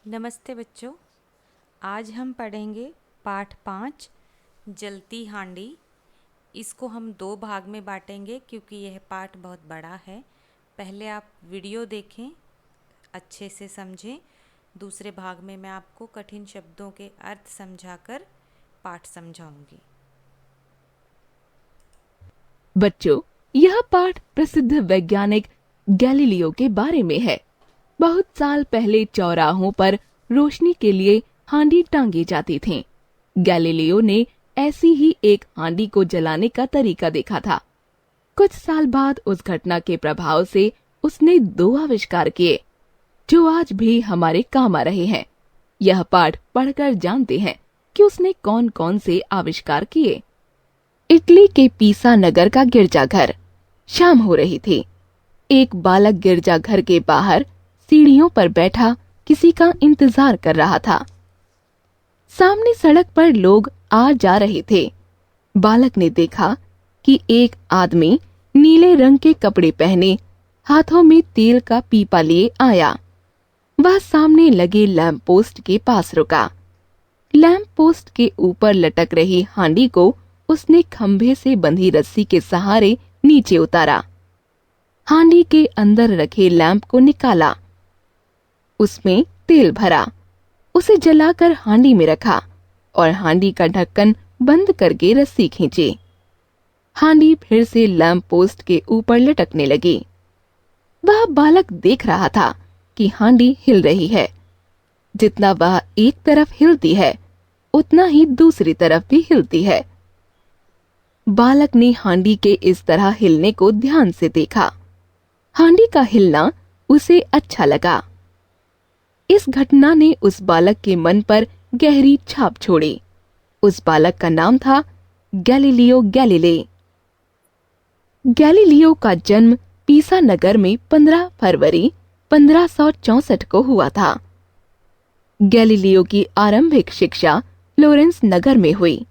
नमस्ते बच्चों। आज हम पढ़ेंगे पाठ 5 जलती हांडी। इसको हम 2 भाग में बांटेंगे क्योंकि यह पाठ बहुत बड़ा है। पहले आप वीडियो देखें, अच्छे से समझें। दूसरे भाग में मैं आपको कठिन शब्दों के अर्थ समझाकर पाठ समझाऊंगी। बच्चों, यह पाठ प्रसिद्ध वैज्ञानिक गैलीलियो के बारे में है। बहुत साल पहले चौराहों पर रोशनी के लिए हांडी टांगी जाती थीं। गैलीलियो ने ऐसी ही एक हांडी को जलाने का तरीका देखा था। कुछ साल बाद उस घटना के प्रभाव से उसने 2 आविष्कार किए, जो आज भी हमारे काम आ रहे हैं। यह पाठ पढ़कर जानते हैं कि उसने कौन कौन से आविष्कार किए। इटली के पीसा नगर का गिरजाघर। शाम हो रही थी। एक बालक गिरजाघर के बाहर सीढ़ियों पर बैठा किसी का इंतजार कर रहा था। सामने सड़क पर लोग आ जा रहे थे। बालक ने देखा कि एक आदमी नीले रंग के कपड़े पहने हाथों में तेल का पीपा लिए आया। वह सामने लगे लैंप पोस्ट के पास रुका। लैंप पोस्ट के ऊपर लटक रही हांडी को उसने खंभे से बंधी रस्सी के सहारे नीचे उतारा। हांडी के अंदर रखे लैंप को निकाला, उसमें तेल भरा, उसे जलाकर हांडी में रखा और हांडी का ढक्कन बंद करके रस्सी खींची। हांडी फिर से लैंप पोस्ट के ऊपर लटकने लगी। वह बालक देख रहा था कि हांडी हिल रही है। जितना वह एक तरफ हिलती है, उतना ही दूसरी तरफ भी हिलती है। बालक ने हांडी के इस तरह हिलने को ध्यान से देखा। हांडी का हिलना उसे अच्छा लगा। इस घटना ने उस बालक के मन पर गहरी छाप छोड़ी। उस बालक का नाम था गैलीलियो गैलीले। गैलीलियो का जन्म पीसा नगर में 15 फरवरी 1564 को हुआ था। गैलीलियो की आरंभिक शिक्षा फ्लोरेंस नगर में हुई।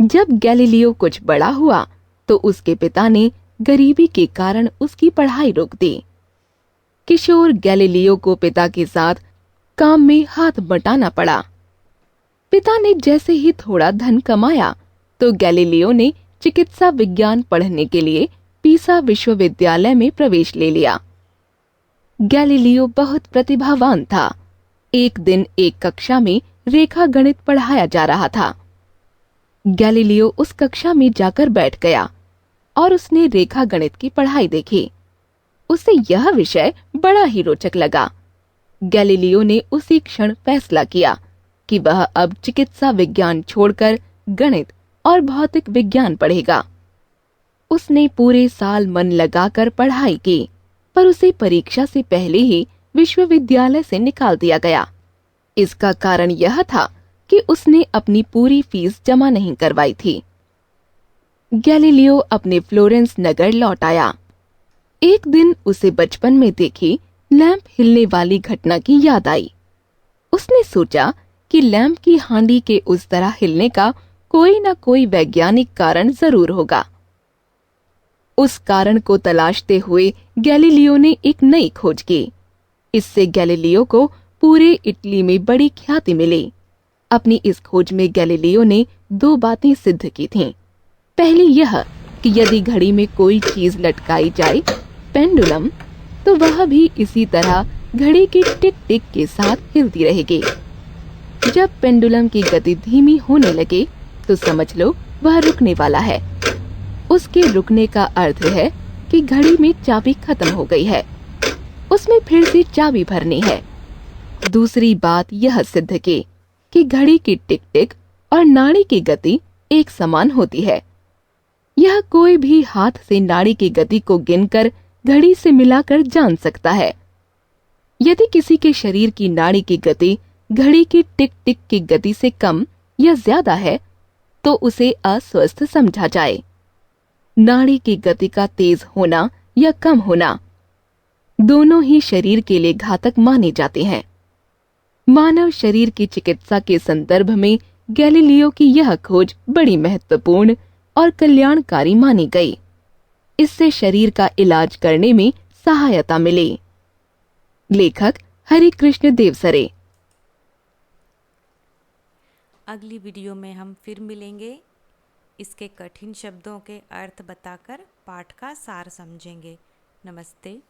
जब गैलीलियो कुछ बड़ा हुआ तो उसके पिता ने गरीबी के कारण उसकी पढ़ाई रोक दी। किशोर गैलीलियो को पिता के साथ काम में हाथ बटाना पड़ा। पिता ने जैसे ही थोड़ा धन कमाया तो गैलीलियो ने चिकित्सा विज्ञान पढ़ने के लिए पीसा विश्वविद्यालय में प्रवेश ले लिया। गैलीलियो बहुत प्रतिभावान था। एक दिन एक कक्षा में रेखा गणित पढ़ाया जा रहा था। गैलीलियो उस कक्षा में जाकर बैठ गया और उसने रेखा गणित की पढ़ाई देखी। उसे यह विषय बड़ा ही रोचक लगा। गैलीलियो ने उसी क्षण फैसला किया कि वह अब चिकित्सा विज्ञान छोड़कर गणित और भौतिक विज्ञान पढ़ेगा। उसने पूरे साल मन लगाकर पढ़ाई की, पर उसे परीक्षा से पहले ही विश्वविद्यालय से निकाल दिया गया। इसका कारण यह था कि उसने अपनी पूरी फीस जमा नहीं करवाई थी। गैलीलियो अपने फ्लोरेंस नगर लौट आया। एक दिन उसे बचपन में देखी लैंप हिलने वाली घटना की याद आई। उसने सोचा कि लैंप की हांडी के उस तरह हिलने का कोई न कोई वैज्ञानिक कारण जरूर होगा। उस कारण को तलाशते हुए गैलीलियो ने एक नई खोज की। इससे गैलीलियो को पूरे इटली में बड़ी ख्याति मिली। अपनी इस खोज में गैलीलियो ने 2 बातें सिद्ध की थीं। पहली यह कि यदि घड़ी में कोई चीज लटकाई जाए, पेंडुलम, तो वह भी इसी तरह घड़ी की टिक टिक के साथ हिलती रहेगी। जब पेंडुलम की गति धीमी होने लगे तो समझ लो वह रुकने वाला है। उसके रुकने का अर्थ है कि घड़ी में चाबी खत्म हो गई है, उसमें फिर से चाबी भरनी है। दूसरी बात यह सिद्ध की कि घड़ी की टिक टिक और नाड़ी की गति एक समान होती है। यह कोई भी हाथ से नाड़ी की गति को गिनकर घड़ी से मिलाकर जान सकता है। यदि किसी के शरीर की नाड़ी की गति घड़ी की टिक टिक की गति से कम या ज्यादा है तो उसे अस्वस्थ समझा जाए। नाड़ी की गति का तेज होना या कम होना दोनों ही शरीर के लिए घातक माने जाते हैं। मानव शरीर की चिकित्सा के संदर्भ में गैलीलियो की यह खोज बड़ी महत्वपूर्ण और कल्याणकारी मानी गई। इससे शरीर का इलाज करने में सहायता मिली। लेखक हरिकृष्ण देवसरे, अगली वीडियो में हम फिर मिलेंगे। इसके कठिन शब्दों के अर्थ बताकर पाठ का सार समझेंगे। नमस्ते।